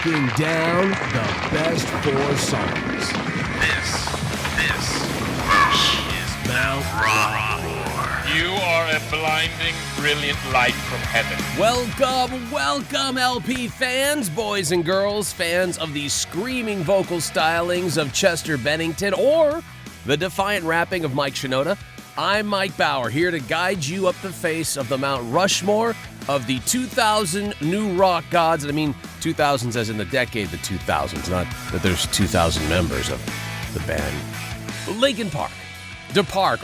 Breaking down the best 4 songs. This is Mount ROCKMORE. You are a blinding, brilliant light from heaven. Welcome, LP fans, boys and girls, fans of the screaming vocal stylings of Chester Bennington or the defiant rapping of Mike Shinoda. I'm Mike Bauer, here to guide you up the face of the Mount Rushmore of the 2000 new rock gods. And I mean 2000s as in the decade, the 2000s, not that there's 2,000 members of the band. Linkin Park.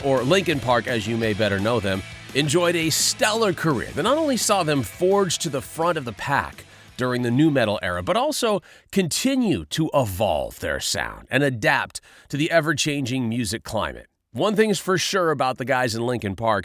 Or Linkin Park, as you may better know them, enjoyed a stellar career that not only saw them forge to the front of the pack during the nu metal era, but also continue to evolve their sound and adapt to the ever-changing music climate. One thing is for sure about the guys in Linkin Park: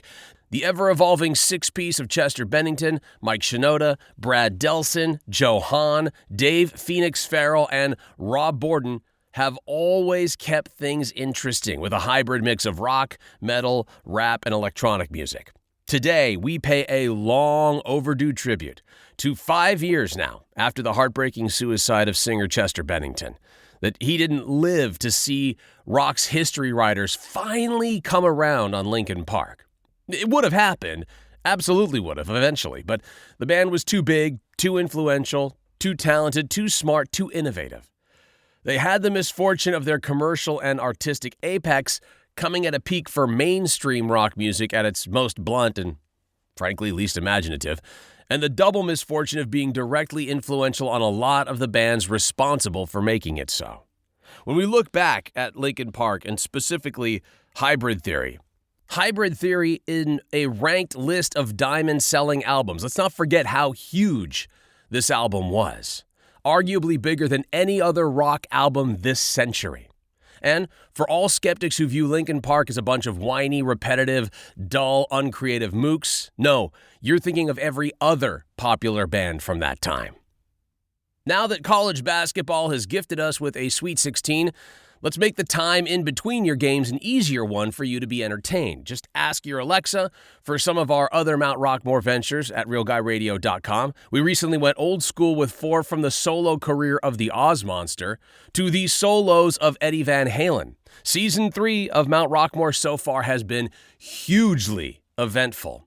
the ever-evolving six-piece of Chester Bennington, Mike Shinoda, Brad Delson, Joe Hahn, Dave Phoenix Farrell, and Rob Borden have always kept things interesting with a hybrid mix of rock, metal, rap, and electronic music. Today, we pay a long overdue tribute to 5 years now after the heartbreaking suicide of singer Chester Bennington, that he didn't live to see rock's history writers finally come around on Linkin Park. It would have happened, absolutely would have eventually, but the band was too big, too influential, too talented, too smart, too innovative. They had the misfortune of their commercial and artistic apex coming at a peak for mainstream rock music at its most blunt and, frankly, least imaginative, and the double misfortune of being directly influential on a lot of the bands responsible for making it so. When we look back at Linkin Park, and specifically Hybrid Theory in a ranked list of diamond-selling albums, let's not forget how huge this album was. Arguably bigger than any other rock album this century. And for all skeptics who view Linkin Park as a bunch of whiny, repetitive, dull, uncreative mooks, no, you're thinking of every other popular band from that time. Now that college basketball has gifted us with a Sweet 16, let's make the time in between your games an easier one for you to be entertained. Just ask your Alexa for some of our other Mount Rockmore ventures at realguyradio.com. We recently went old school with 4 from the solo career of the Oz Monster to the solos of Eddie Van Halen. Season 3 of Mount Rockmore so far has been hugely eventful.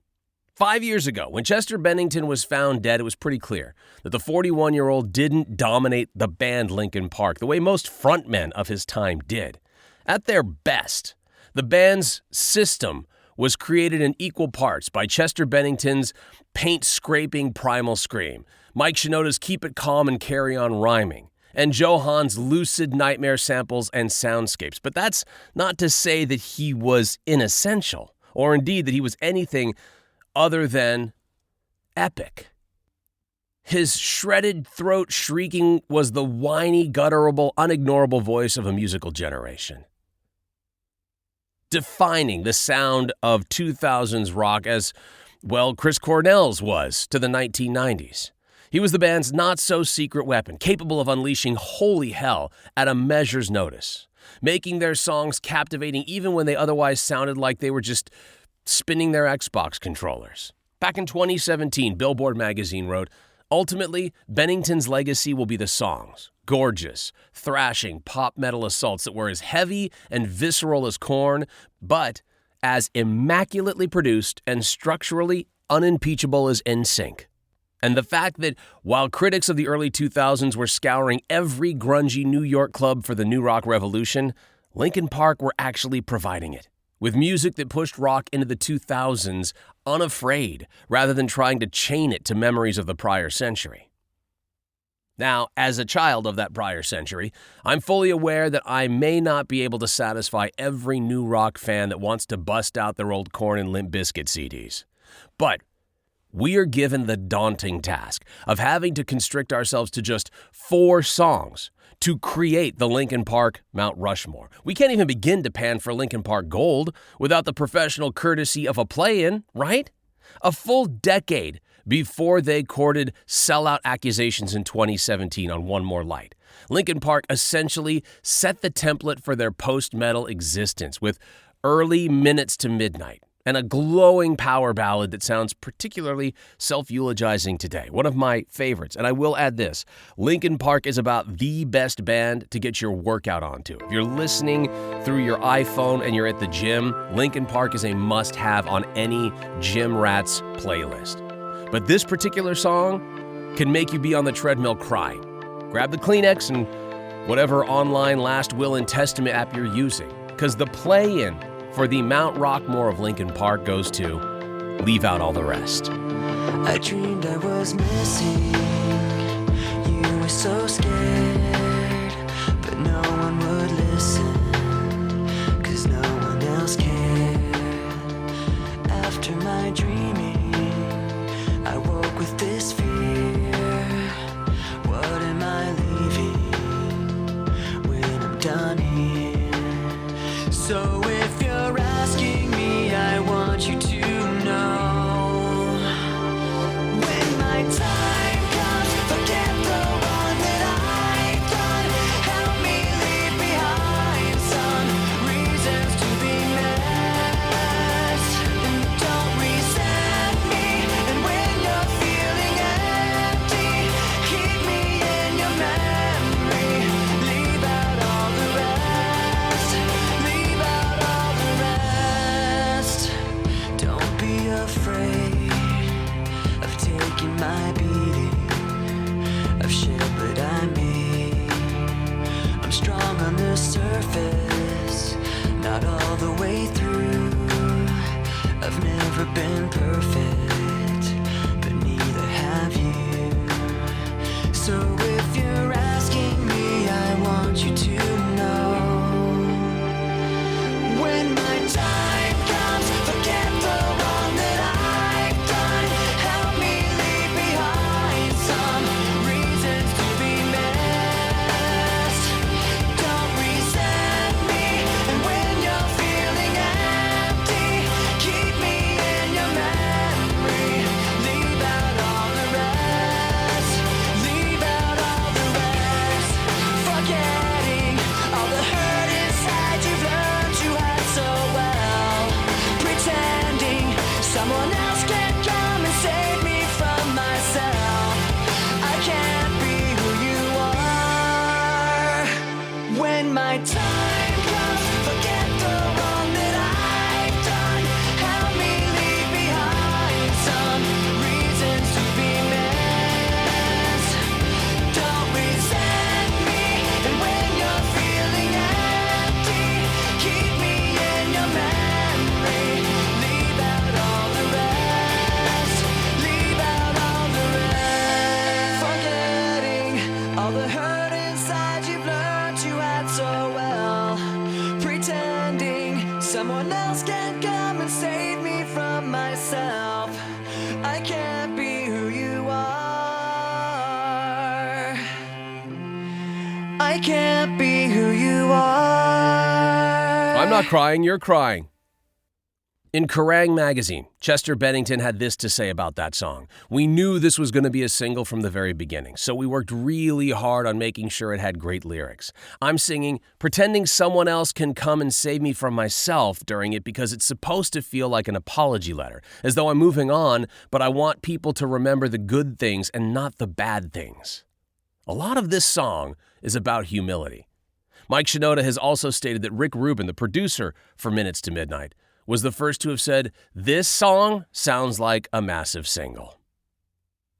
5 years ago, when Chester Bennington was found dead, it was pretty clear that the 41-year-old didn't dominate the band Linkin Park the way most frontmen of his time did. At their best, the band's system was created in equal parts by Chester Bennington's paint-scraping primal scream, Mike Shinoda's keep it calm and carry on rhyming, and Joe Hahn's lucid nightmare samples and soundscapes. But that's not to say that he was inessential, or indeed that he was anything other than epic. His shredded throat shrieking was the whiny, guttural, unignorable voice of a musical generation, defining the sound of 2000s rock as, well, Chris Cornell's was to the 1990s. He was the band's not-so-secret weapon, capable of unleashing holy hell at a measure's notice, making their songs captivating even when they otherwise sounded like they were just spinning their Xbox controllers. Back in 2017, Billboard magazine wrote, "Ultimately, Bennington's legacy will be the songs, gorgeous, thrashing pop metal assaults that were as heavy and visceral as Korn, but as immaculately produced and structurally unimpeachable as NSYNC." And the fact that while critics of the early 2000s were scouring every grungy New York club for the new rock revolution, Linkin Park were actually providing it, with music that pushed rock into the 2000s unafraid, rather than trying to chain it to memories of the prior century. Now, as a child of that prior century, I'm fully aware that I may not be able to satisfy every new rock fan that wants to bust out their old Korn and Limp Bizkit CDs. But we are given the daunting task of having to constrict ourselves to just 4 songs to create the Linkin Park Mount Rushmore. We can't even begin to pan for Linkin Park Gold without the professional courtesy of a play-in, right? A full decade before they courted sellout accusations in 2017 on One More Light, Linkin Park essentially set the template for their post-metal existence with Early Minutes to Midnight, and a glowing power ballad that sounds particularly self-eulogizing today. One of my favorites. And I will add this. Linkin Park is about the best band to get your workout onto. If you're listening through your iPhone and you're at the gym, Linkin Park is a must-have on any gym rat's playlist. But this particular song can make you be on the treadmill crying. Grab the Kleenex and whatever online last will and testament app you're using, because the play-in for the Mount Rockmore of Linkin Park goes to Leave Out All the Rest. I dreamed I was missing. You were so scared, but no one would listen, 'cause no one else cared. After my dreaming, I woke with this fear. What am I leaving when I'm done here? So if you're asking me, I want you to know, when my time comes, forget the one that I've done. Help me leave behind some reasons to be missed. And don't resent me. And when you're feeling empty, keep me in your memory. Leave out all the rest. Leave out all the rest. Don't be afraid of taking my beating, of shit that I made. I'm strong on the surface, not all the way through. I've never been perfect, but neither have you. So if you're asking me, I want you to know, when my time comes, forget the one that I've done. Help me leave behind some reasons to be missed. Don't resent me. And when you're feeling empty, keep me in your memory. Leave out all the rest. Leave out all the rest. Forgetting all the hurt inside you've learned you had so well. Pretending someone else can come and save me from myself. I can't be who you are. When my time comes, forget the one that I've done. Help me leave behind some reasons to be missed. Don't resent me. And when you're feeling empty, keep me in your memory. Leave out all the rest. Leave out all the rest. Forgetting all the hurt inside you've learned you had so well. Pretending someone else can come and save me from myself. I can't be who you are. I can't be who you are. I'm not crying, you're crying. In Kerrang! Magazine, Chester Bennington had this to say about that song. We knew this was going to be a single from the very beginning, so we worked really hard on making sure it had great lyrics. I'm singing, pretending someone else can come and save me from myself during it because it's supposed to feel like an apology letter, as though I'm moving on, but I want people to remember the good things and not the bad things. A lot of this song is about humility. Mike Shinoda has also stated that Rick Rubin, the producer for Minutes to Midnight, was the first to have said, this song sounds like a massive single.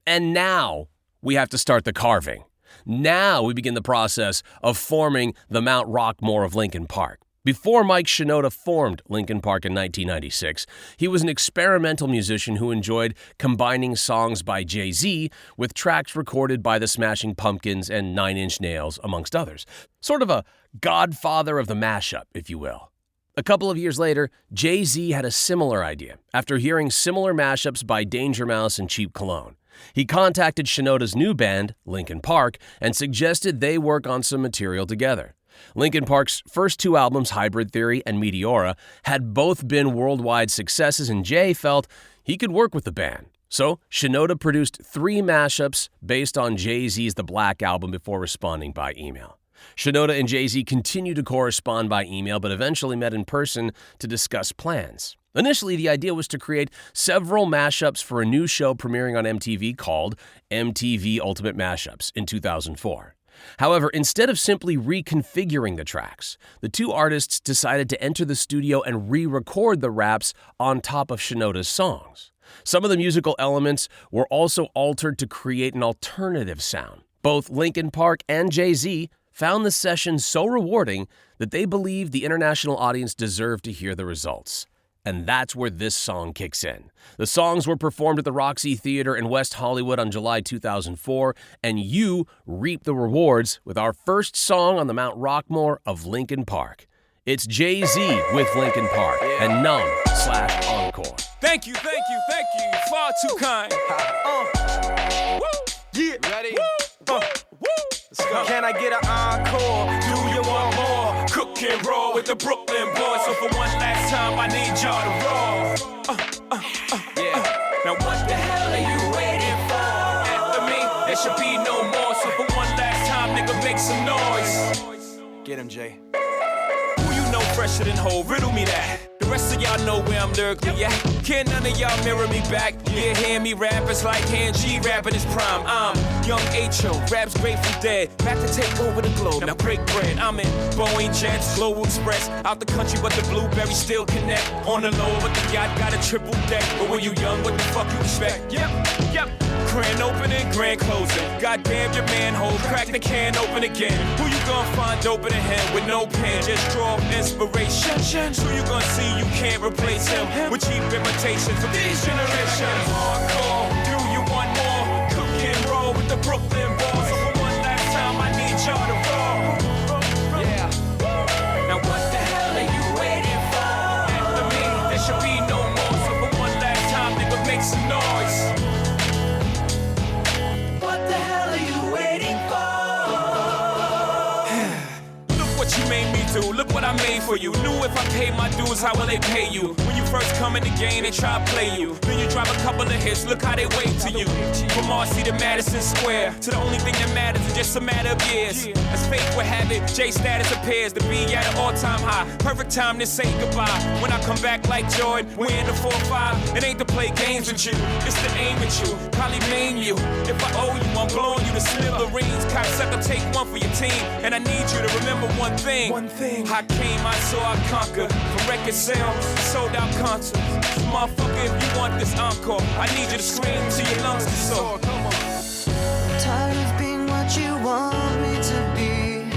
And now we have to start the carving. Now we begin the process of forming the Mount Rockmore of Linkin Park. Before Mike Shinoda formed Linkin Park in 1996, he was an experimental musician who enjoyed combining songs by Jay-Z with tracks recorded by the Smashing Pumpkins and Nine Inch Nails, amongst others. Sort of a godfather of the mashup, if you will. A couple of years later, Jay-Z had a similar idea after hearing similar mashups by Danger Mouse and Cheap Cologne. He contacted Shinoda's new band, Linkin Park, and suggested they work on some material together. Linkin Park's first two albums, Hybrid Theory and Meteora, had both been worldwide successes, and Jay felt he could work with the band. So Shinoda produced 3 mashups based on Jay-Z's The Black Album before responding by email. Shinoda and Jay-Z continued to correspond by email, but eventually met in person to discuss plans. Initially, the idea was to create several mashups for a new show premiering on MTV called MTV Ultimate Mashups in 2004. However, instead of simply reconfiguring the tracks, the two artists decided to enter the studio and re-record the raps on top of Shinoda's songs. Some of the musical elements were also altered to create an alternative sound. Both Linkin Park and Jay-Z found the session so rewarding that they believed the international audience deserved to hear the results. And that's where this song kicks in. The songs were performed at the Roxy Theater in West Hollywood on July 2004, and you reap the rewards with our first song on the Mount Rockmore of Linkin Park. It's Jay-Z with Linkin Park and Numb/Encore. Thank you, far too kind. Woo! Yeah. Ready? Woo! Let's go. Can I get an encore? Do you want more? Cook and roll with the Brooklyn boys. So for one last time, I need y'all to roll. Now what the hell are you waiting for? After me, there should be no more. So for one last time, nigga, make some noise. Get him, Jay. Who you know fresher than Ho? Riddle me that. The rest of y'all know where I'm lyrically at. Can none of y'all mirror me back? Yeah, hear me rap, it's like Han G rapping his prime. I'm young H.O., raps Grateful Dead. Back to take over the globe, now break bread. I'm in Boeing Jets, Global Express. Out the country, but the blueberries still connect. On the low, but the yacht got a triple deck. But when you young, what the fuck you expect? Yep. Grand opening, grand closing. Goddamn your manhole, crack the can open again. Who you gonna find open a hand with no pen? Just draw inspiration. Who you gonna see you can't replace him with cheap imitations of these generations? Hardcore, do you want more? Cook and roll with the Brooklyn boys. So for one last time, I need y'all to roll. Yeah. Now what the hell are you waiting for? After me, there should be no more. So for one last time, nigga, make some noise. What the hell are you waiting for? Look what you made me do. Look what I made for you. Knew if I paid my dues, how will they pay you? When you first come in the game, they try to play you. Then you drop a couple of hits, look how they wait to you. From Marcy to Madison Square, to the only thing that matters is just a matter of years. As fate would have it, J status appears to be at an all-time high. Perfect time to say goodbye. When I come back like Jordan, we're in the 4-5. It ain't to play games with you, it's to aim at you. Probably maim you. If I owe you, I'm blowing you to smithereens. Cocksucker, take one for your team. And I need you to remember one thing. I came, I saw, I conquered. From record sales, sold out concerts. Motherfucker, if you want this encore, I need you to scream till your lungs get sore. Come on. Tired of being what you want me to be.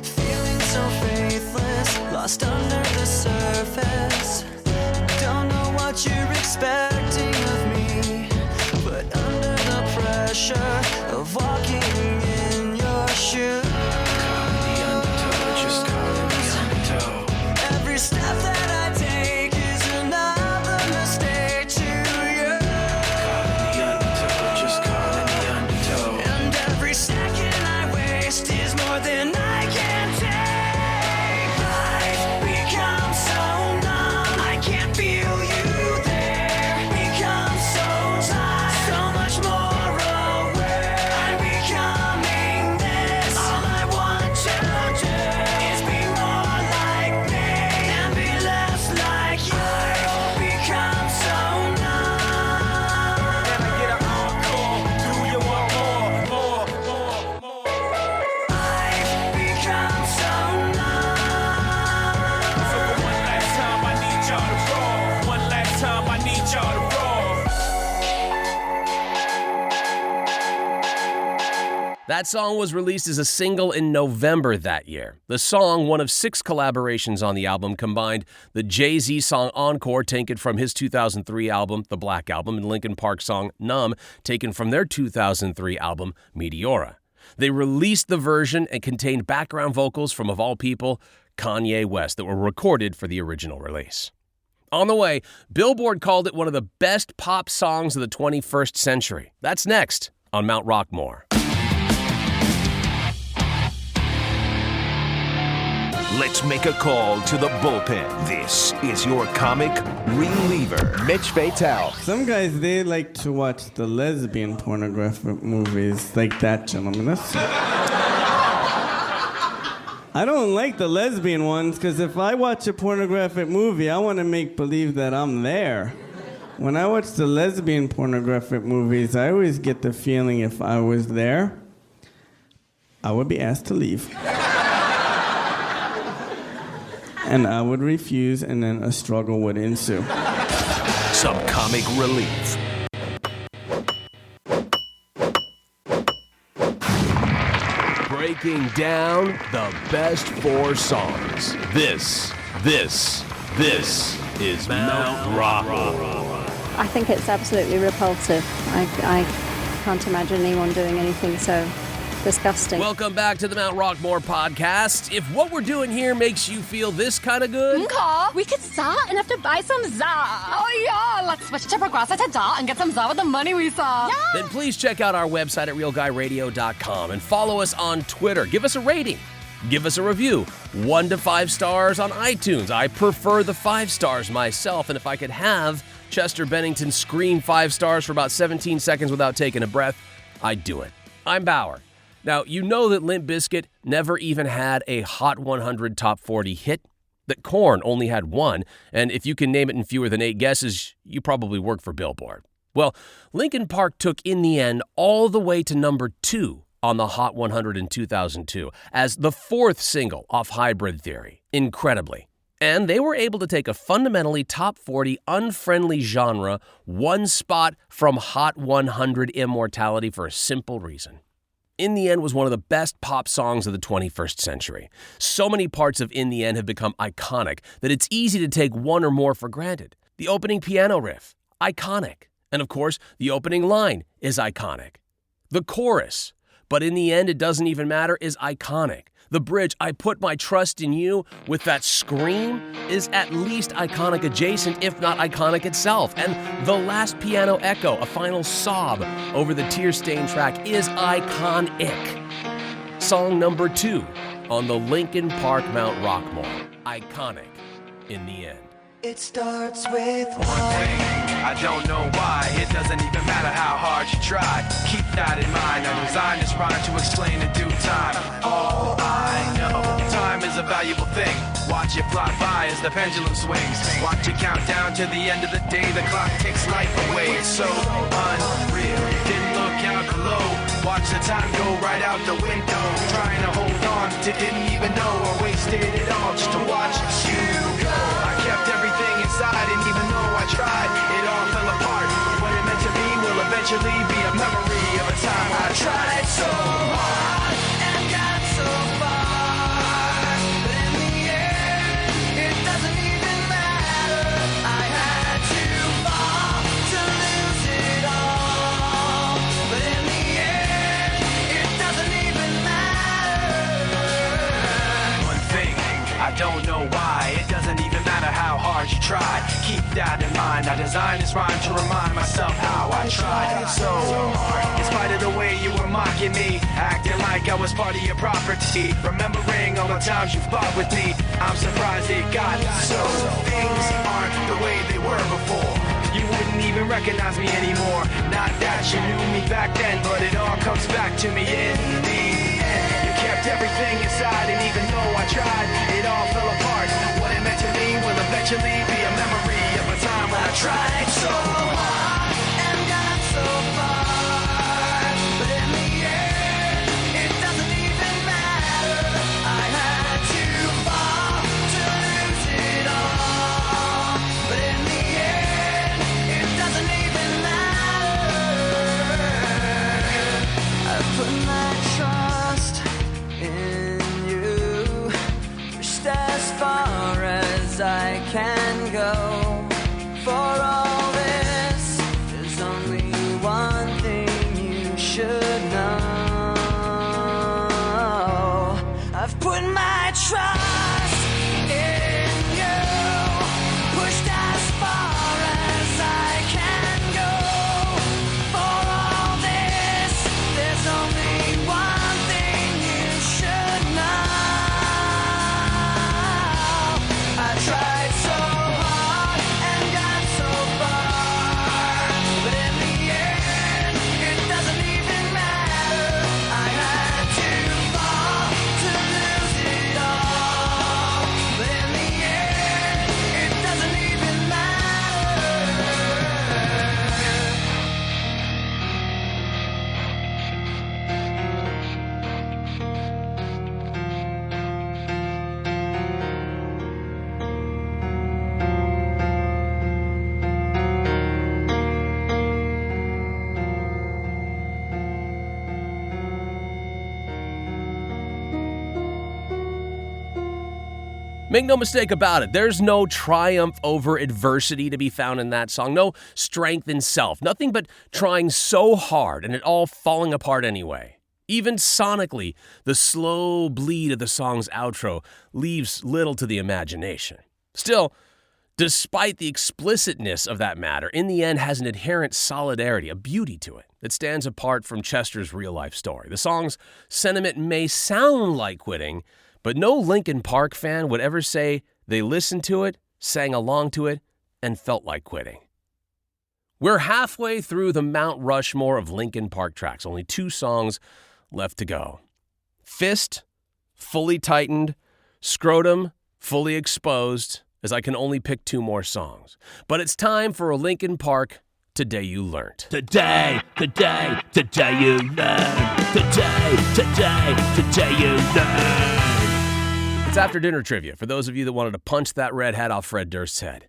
Feeling so faithless, lost under the surface. Don't know what you're expecting of me, but under the pressure of walking in your shoes. Every step that I take is another mistake to you. Just caught in the undertow. And every second I waste is more than I can take. I've become so numb, I can't feel you there. Become so tired, so much more aware. I'm becoming this. All I want to do is be more like me and be less like you. I've become so numb. Can I get an encore? Do you want more? I've become so numb. So for one last time, I need y'all to roll. One last time, I need y'all to roll. That song was released as a single in November that year. The song, one of 6 collaborations on the album, combined the Jay-Z song Encore, taken from his 2003 album, The Black Album, and Linkin Park song Numb, taken from their 2003 album, Meteora. They released the version and contained background vocals from, of all people, Kanye West that were recorded for the original release. On the way, Billboard called it one of the best pop songs of the 21st century. That's next on Mount Rockmore. Let's make a call to the bullpen. This is your comic reliever, Mitch Fatel. Some guys, they like to watch the lesbian pornographic movies like that, gentlemen. That's I don't like the lesbian ones because if I watch a pornographic movie, I want to make believe that I'm there. When I watch the lesbian pornographic movies, I always get the feeling if I was there, I would be asked to leave. And I would refuse, and then a struggle would ensue. Some comic relief. Breaking down the best 4 songs. This is Mount Rockmore. I think it's absolutely repulsive. I can't imagine anyone doing anything so disgusting. Welcome back to the Mount Rockmore podcast. If what we're doing here makes you feel this kind of good, we could saw and have to buy some za. Oh yeah, let's switch to Progressa to da and get some za with the money we saw. Yeah. then please check out our website at realguyradio.com and follow us on Twitter. Give us a rating. Give us a review. 1 to 5 stars on iTunes. I prefer the 5 stars myself, and if I could have Chester Bennington scream 5 stars for about 17 seconds without taking a breath, I'd do it. I'm Bauer. Now, you know that Limp Bizkit never even had a Hot 100 Top 40 hit, that Korn only had 1, and if you can name it in fewer than 8 guesses, you probably work for Billboard. Well, Linkin Park took In the End all the way to number 2 on the Hot 100 in 2002 as the 4th single off Hybrid Theory, incredibly. And they were able to take a fundamentally top 40 unfriendly genre 1 spot from Hot 100 immortality for a simple reason. In the End was one of the best pop songs of the 21st century. So many parts of In the End have become iconic that it's easy to take one or more for granted. The opening piano riff, iconic. And of course, the opening line is iconic. The chorus, but in the end it doesn't even matter, is iconic. The bridge, I put my trust in you, with that scream, is at least iconic adjacent, if not iconic itself. And the last piano echo, a final sob over the tear-stained track, is iconic. Song number 2 on the Linkin Park Mount Rockmore. Iconic in the end. It starts with One thing, I don't know why. It doesn't even matter how hard you try. Keep that in mind. I designed this rhyme to explain in due time. All I know, time is a valuable thing. Watch it fly by as the pendulum swings. Watch it count down to the end of the day. The clock takes life away. It's so unreal. Didn't look out below. Watch the time go right out the window. Trying to hold on to didn't even know or wasted it all just to watch you go. I kept everything inside, and even though I tried, it all fell apart. What it meant to be will eventually be a memory of a time I tried so hard and got so far. But in the end, it doesn't even matter. I had to fall to lose it all. But in the end, it doesn't even matter. One thing, I don't know why. It doesn't even matter how hard you try. Keep that in mind. I designed this rhyme to remind myself how I tried so hard. In spite of the way you were mocking me, acting like I was part of your property, remembering all the times you fought with me, I'm surprised it got so. Things aren't the way they were before. You wouldn't even recognize me anymore. Not that you knew me back then, but it all comes back to me in the end. You kept everything inside, and even though I tried, it all fell apart. What it meant to me will eventually be a memory of a time when I tried so hard and got so far. But in the end, it doesn't even matter. I had to fall to lose it all. But in the end, it doesn't even matter. I put my trust in you, pushed as far as I can go. For all this, there's only one thing you should know. I've put my trust in you, pushed as far as I can go. For all this, there's only one thing you should know. I tried so hard and got so far, but in the end, it doesn't even matter. I had to fall to lose it Make no mistake about it, there's no triumph over adversity to be found in that song, no strength in self, nothing but trying so hard and it all falling apart anyway. Even sonically, the slow bleed of the song's outro leaves little to the imagination. Still, despite the explicitness of that matter, in the end has an inherent solidarity, a beauty to it that stands apart from Chester's real-life story. The song's sentiment may sound like quitting, but no Linkin Park fan would ever say they listened to it, sang along to it, and felt like quitting. We're halfway through the Mount Rushmore of Linkin Park tracks, only 2 songs left to go. Fist, fully tightened, scrotum, fully exposed, as I can only pick 2 more songs. But it's time for a Linkin Park Today You Learned. Today you learned. Today you learned. It's after dinner trivia for those of you that wanted to punch that red hat off Fred Durst's head.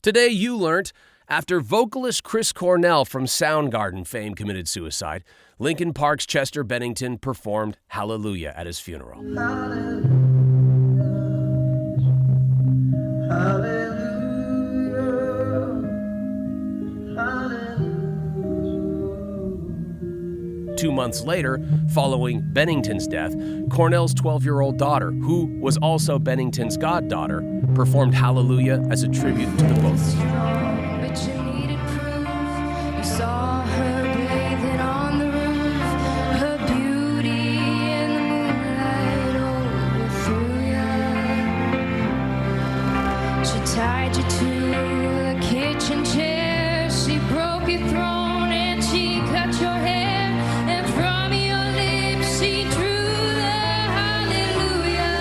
Today you learned, after vocalist Chris Cornell from Soundgarden fame committed suicide, Linkin Park's Chester Bennington performed Hallelujah at his funeral. Hallelujah. 2 months later, following Bennington's death, Cornell's 12-year-old daughter, who was also Bennington's goddaughter, performed Hallelujah as a tribute to the both. But you needed proof. You saw her bathing on the roof. Her beauty in the moonlight overthrew you. She tied you to the kitchen chair. She broke your throne and she cut your hair. And from your lips she drew the hallelujah.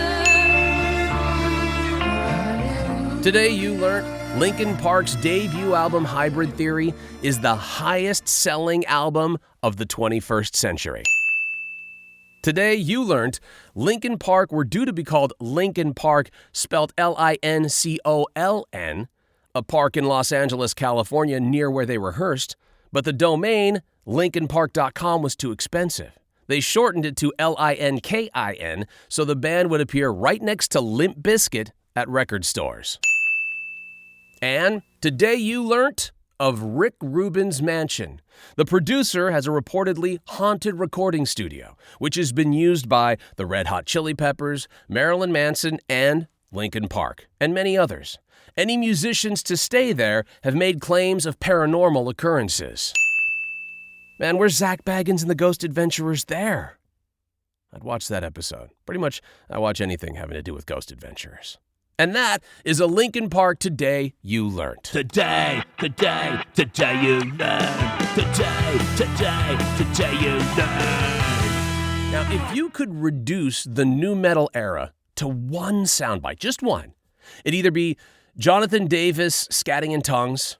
Today you learned Linkin Park's debut album, Hybrid Theory, is the highest-selling album of the 21st century. Today, you learned Linkin Park were due to be called Linkin Park, spelled Lincoln, a park in Los Angeles, California, near where they rehearsed, but the domain, LinkinPark.com, was too expensive. They shortened it to LINKIN, so the band would appear right next to Limp Bizkit at record stores. And today you learnt of Rick Rubin's mansion. The producer has a reportedly haunted recording studio, which has been used by the Red Hot Chili Peppers, Marilyn Manson, and Linkin Park, and many others. Any musicians to stay there have made claims of paranormal occurrences. Man, where's Zach Baggins and the Ghost Adventurers there? I'd watch that episode. Pretty much, I watch anything having to do with Ghost Adventurers. And that is a Linkin Park Today You Learned. Today you learned. Today you learned. Now, if you could reduce the nu metal era to one soundbite, just one, it'd either be Jonathan Davis scatting in tongues,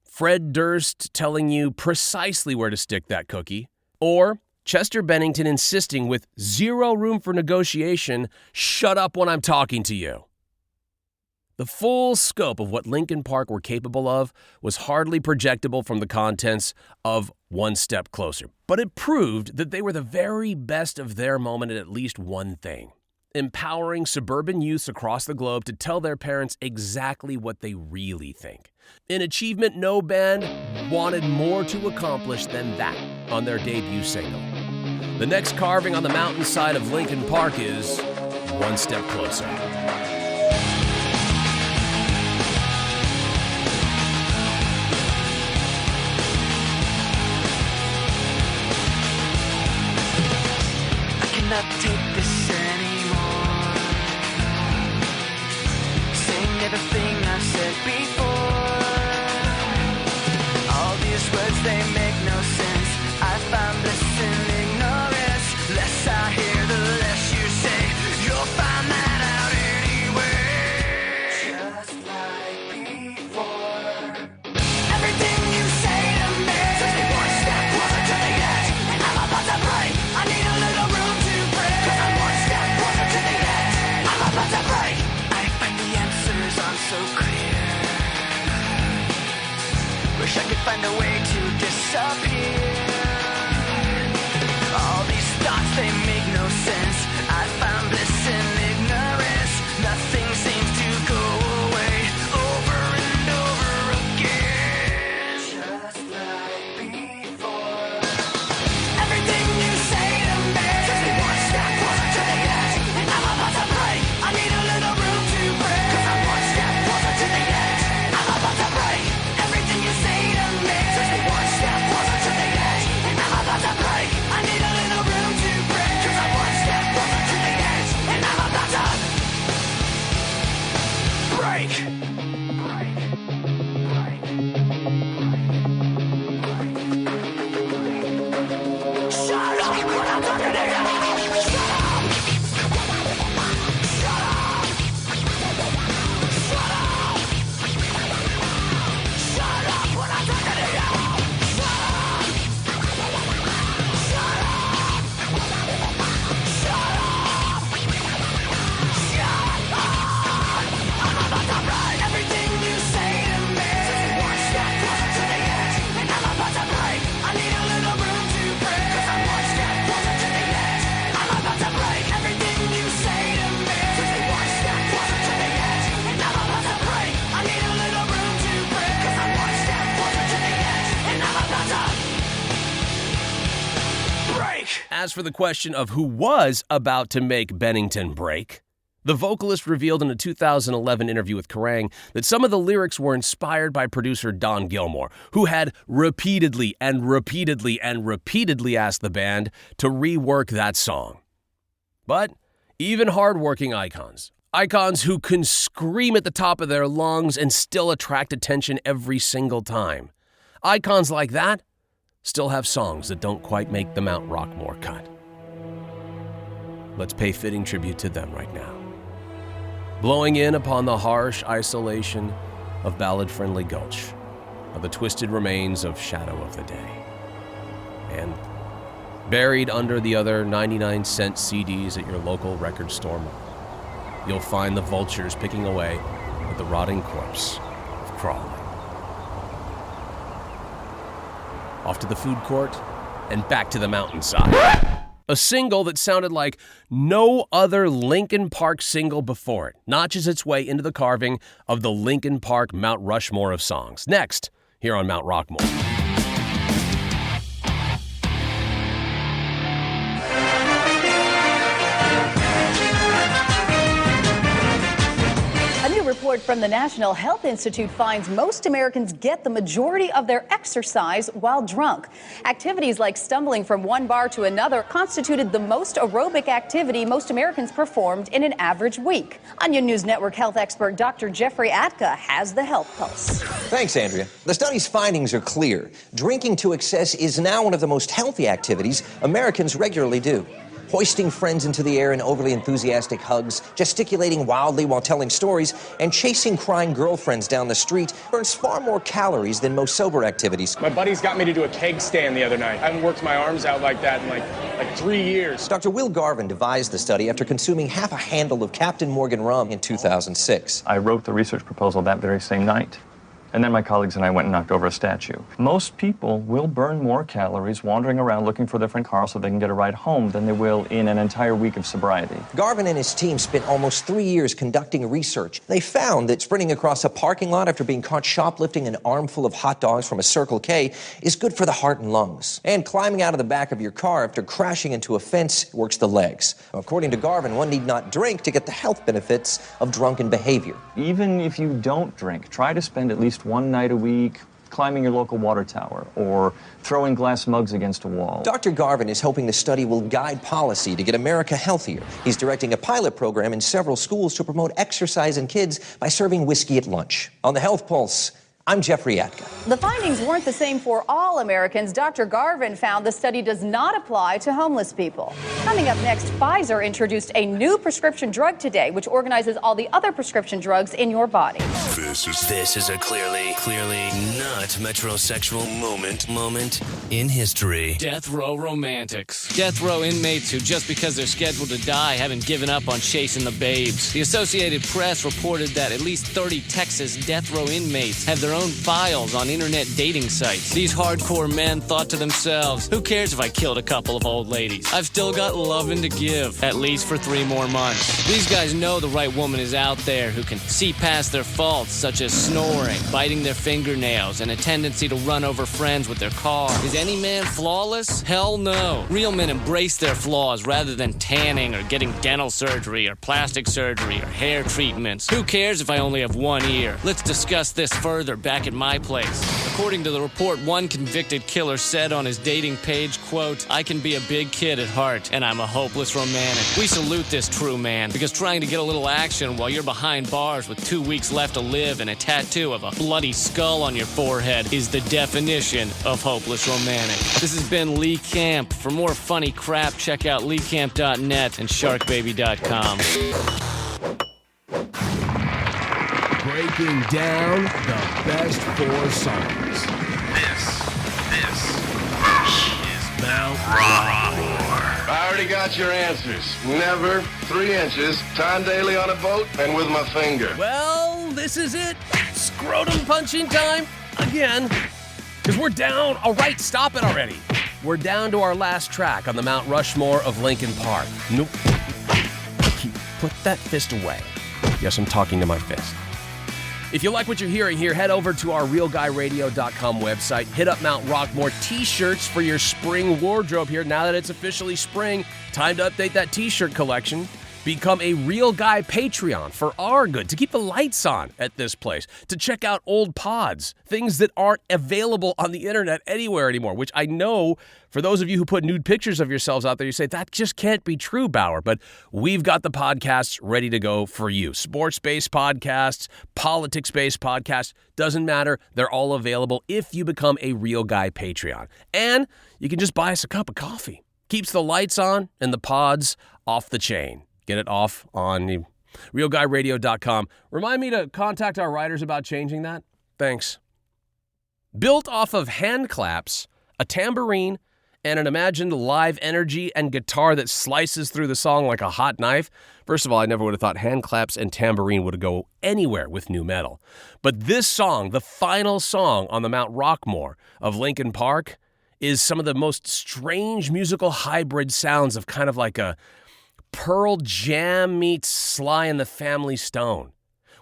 Fred Durst telling you precisely where to stick that cookie, or Chester Bennington insisting with zero room for negotiation, "Shut up when I'm talking to you." The full scope of what Linkin Park were capable of was hardly projectable from the contents of One Step Closer, but it proved that they were the very best of their moment at least one thing: empowering suburban youths across the globe to tell their parents exactly what they really think. An achievement no band wanted more to accomplish than that on their debut single. The next carving on the mountainside of Linkin Park is One Step Closer. Not take this anymore. Saying everything I've said before. All these words, they make no sense. I find bliss in ignorance. Less I hear, the less you say. You'll find that out anyway. Just like before. Everything you say to me says me one step closer to the edge, and I'm about to break. I need a little room. So clear. Wish I could find a way to disappear. All these thoughts, they make no sense. I found bliss in ignorance. As for the question of who was about to make Bennington break, the vocalist revealed in a 2011 interview with Kerrang that some of the lyrics were inspired by producer Don Gilmore, who had repeatedly asked the band to rework that song. But even hardworking icons who can scream at the top of their lungs and still attract attention every single time, icons like that still have songs that don't quite make the Mount Rockmore cut. Let's pay fitting tribute to them right now. Blowing in upon the harsh isolation of ballad-friendly Gulch are the twisted remains of Shadow of the Day. And buried under the other 99-cent CDs at your local record store mall, you'll find the vultures picking away at the rotting corpse of Crawley. Off to the food court and back to the mountainside. A single that sounded like no other Linkin Park single before it notches its way into the carving of the Linkin Park Mount Rushmore of songs. Next, here on Mount Rockmore. A new report from the National Health Institute finds most Americans get the majority of their exercise while drunk. Activities like stumbling from one bar to another constituted the most aerobic activity most Americans performed in an average week. Onion News Network health expert Dr. Jeffrey Atka has the health pulse. Thanks, Andrea. The study's findings are clear. Drinking to excess is now one of the most healthy activities Americans regularly do. Hoisting friends into the air in overly enthusiastic hugs, gesticulating wildly while telling stories, and chasing crying girlfriends down the street burns far more calories than most sober activities. My buddies got me to do a keg stand the other night. I haven't worked my arms out like that in like 3 years. Dr. Will Garvin devised the study after consuming half a handle of Captain Morgan rum in 2006. I wrote the research proposal that very same night. And then my colleagues and I went and knocked over a statue. Most people will burn more calories wandering around looking for their friend Carl so they can get a ride home than they will in an entire week of sobriety. Garvin and his team spent almost 3 years conducting research. They found that sprinting across a parking lot after being caught shoplifting an armful of hot dogs from a Circle K is good for the heart and lungs. And climbing out of the back of your car after crashing into a fence works the legs. According to Garvin, one need not drink to get the health benefits of drunken behavior. Even if you don't drink, try to spend at least one night a week climbing your local water tower or throwing glass mugs against a wall. Dr. Garvin is hoping the study will guide policy to get America healthier. He's directing a pilot program in several schools to promote exercise in kids by serving whiskey at lunch. On the Health Pulse, I'm Jeffrey Atka. The findings weren't the same for all Americans. Dr. Garvin found the study does not apply to homeless people. Coming up next, Pfizer introduced a new prescription drug today, which organizes all the other prescription drugs in your body. This is a clearly not metrosexual moment in history. Death row romantics. Death row inmates who, just because they're scheduled to die, haven't given up on chasing the babes. The Associated Press reported that at least 30 Texas death row inmates have their own files on internet dating sites. These hardcore men thought to themselves, who cares if I killed a couple of old ladies? I've still got loving to give, at least for 3 more months. These guys know the right woman is out there who can see past their faults, such as snoring, biting their fingernails, and a tendency to run over friends with their car. Is any man flawless? Hell no. Real men embrace their flaws rather than tanning or getting dental surgery or plastic surgery or hair treatments. Who cares if I only have one ear? Let's discuss this further back at my place. According to the report, one convicted killer said on his dating page, quote, "I can be a big kid at heart, and I'm a hopeless romantic." We salute this true man, because trying to get a little action while you're behind bars with 2 weeks left to live and a tattoo of a bloody skull on your forehead is the definition of hopeless romantic. This has been Lee Camp. For more funny crap, check out leecamp.net and sharkbaby.com. Breaking down the best 4 songs. This is Mount Rockmore. I already got your answers. Never, 3 inches, time daily on a boat, and with my finger. Well, this is it. Scrotum punching time again. Because we're down. All right, stop it already. We're down to our last track on the Mount Rushmore of Linkin Park. Nope. Put that fist away. Yes, I'm talking to my fist. If you like what you're hearing here, head over to our realguyradio.com website. Hit up Mount Rockmore t-shirts for your spring wardrobe here. Now that it's officially spring, time to update that t-shirt collection. Become a Real Guy Patreon for our good, to keep the lights on at this place, to check out old pods, things that aren't available on the internet anywhere anymore, which I know for those of you who put nude pictures of yourselves out there, you say, that just can't be true, Bauer. But we've got the podcasts ready to go for you. Sports-based podcasts, politics-based podcasts, doesn't matter. They're all available if you become a Real Guy Patreon. And you can just buy us a cup of coffee. Keeps the lights on and the pods off the chain. Get it off on realguyradio.com. Remind me to contact our writers about changing that. Thanks. Built off of hand claps, a tambourine, and an imagined live energy and guitar that slices through the song like a hot knife. First of all, I never would have thought hand claps and tambourine would go anywhere with nu metal. But this song, the final song on the Mount Rockmore of Linkin Park, is some of the most strange musical hybrid sounds of kind of like a Pearl Jam meets Sly and the Family Stone,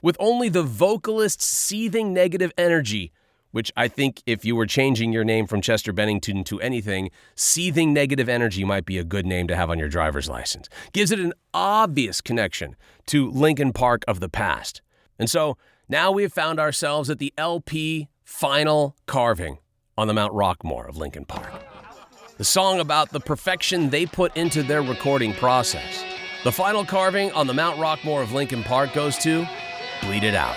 with only the vocalist's seething negative energy, which I think if you were changing your name from Chester Bennington to anything, seething negative energy might be a good name to have on your driver's license. Gives it an obvious connection to Linkin Park of the past. And so now we've found ourselves at the LP final carving on the Mount Rockmore of Linkin Park. The song about the perfection they put into their recording process. The final carving on the Mount Rockmore of Linkin Park goes to Bleed It Out.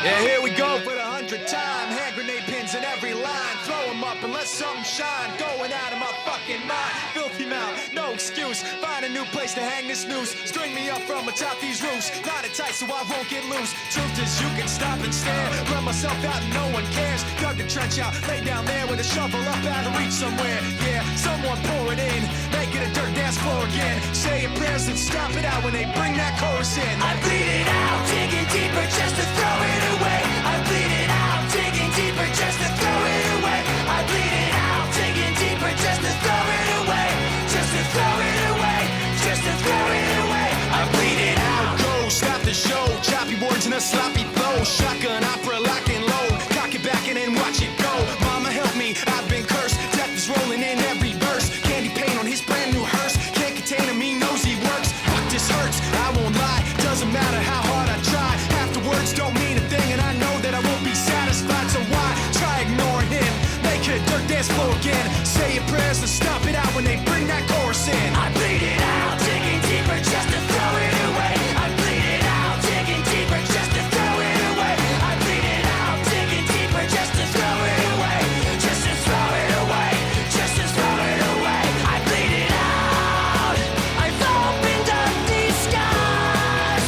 Yeah, here we go for the 100th time. Hand grenade pins in every line. Throw them up and let something shine. Going out of my fucking mind. Filthy mouth, no excuse. Find a new place to hang this noose. String me up from atop these roofs. Knot it tight so I won't get loose. Truth is you can stop and stare. Run myself out and no one cares. Dug the trench out, lay down there with a shovel up out of reach somewhere. Yeah, someone pour it in. Make it a dirt dance floor again. Say your prayers and stop it out when they bring that chorus in. I bleed it out, digging deeper just to throw it away. I bleed it out, digging deeper just to throw it away. I bleed it out, digging deeper just to throw it away. Just to throw it away, just to throw it away. I bleed it out. Go, stop the show, choppy words in a sloppy flow. Shotgun opera, lock and load. Cock it back and then watch it go. Mama help me, I've been cursed. Death is rolling in every verse. Candy paint on his brand new hearse. Can't contain him, he knows he works. Fuck, this hurts, I won't lie. Doesn't matter how hard I try. Half the words don't mean a thing, and I know that I won't be satisfied. So why try ignoring him? Make it a dirt dance floor again. Say your prayers and stop it out when they bring that chorus in. I bleed it out, digging deeper just to throw it away. I bleed it out, digging deeper just to throw it away. I bleed it out, digging deeper just to throw it away. Just to throw it away, just to throw it away. I bleed it out. I've opened up these scars.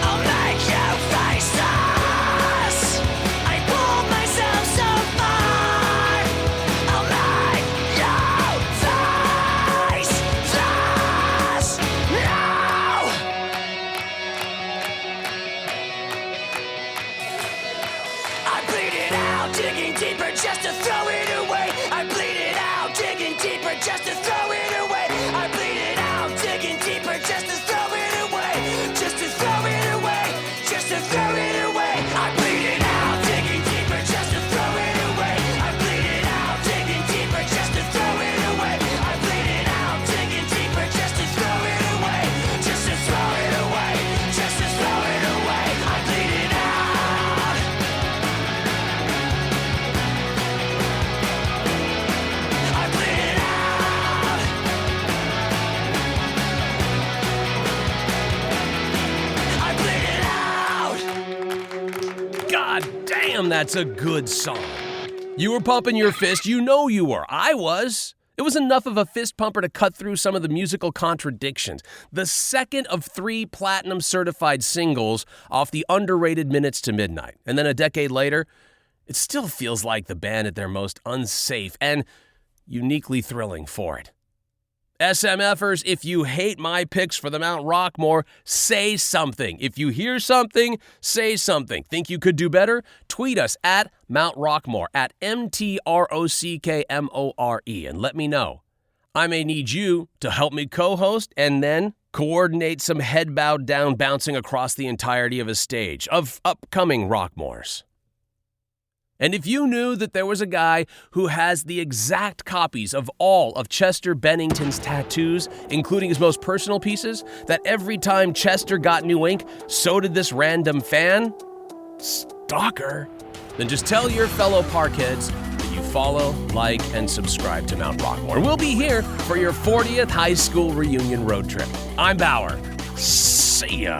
I'll make you face us. I pulled myself so far. I'll make you face us. No! I bleed it out, digging deeper just to throw it away. I bleed it out, digging deeper just to throw it away. I bleed it out, digging deeper just to throw it away. Just to throw it away, just to throw it away. I bleed it out, digging deeper just to throw it away. I bleed it out, digging deeper just to throw it away. I bleed it out, digging deeper just to throw it away. Just to throw it away, just to throw it away. I bleed it out. I bleed it out. I bleed it out. God damn, that's a good song. You were pumping your fist, you know you were. I was. It was enough of a fist pumper to cut through some of the musical contradictions. The second of 3 platinum certified singles off the underrated Minutes to Midnight. And then a decade later, it still feels like the band at their most unsafe and uniquely thrilling for it. SMFers, if you hate my picks for the Mount Rockmore, say something. If you hear something, say something. Think you could do better? Tweet us at Mount Rockmore, at MTROCKMORE, and let me know. I may need you to help me co-host and then coordinate some head bowed down bouncing across the entirety of a stage of upcoming Rockmores. And if you knew that there was a guy who has the exact copies of all of Chester Bennington's tattoos, including his most personal pieces, that every time Chester got new ink, so did this random fan? Stalker. Then just tell your fellow Parkheads that you follow, like, and subscribe to Mount Rockmore. We'll be here for your 40th high school reunion road trip. I'm Bauer. See ya.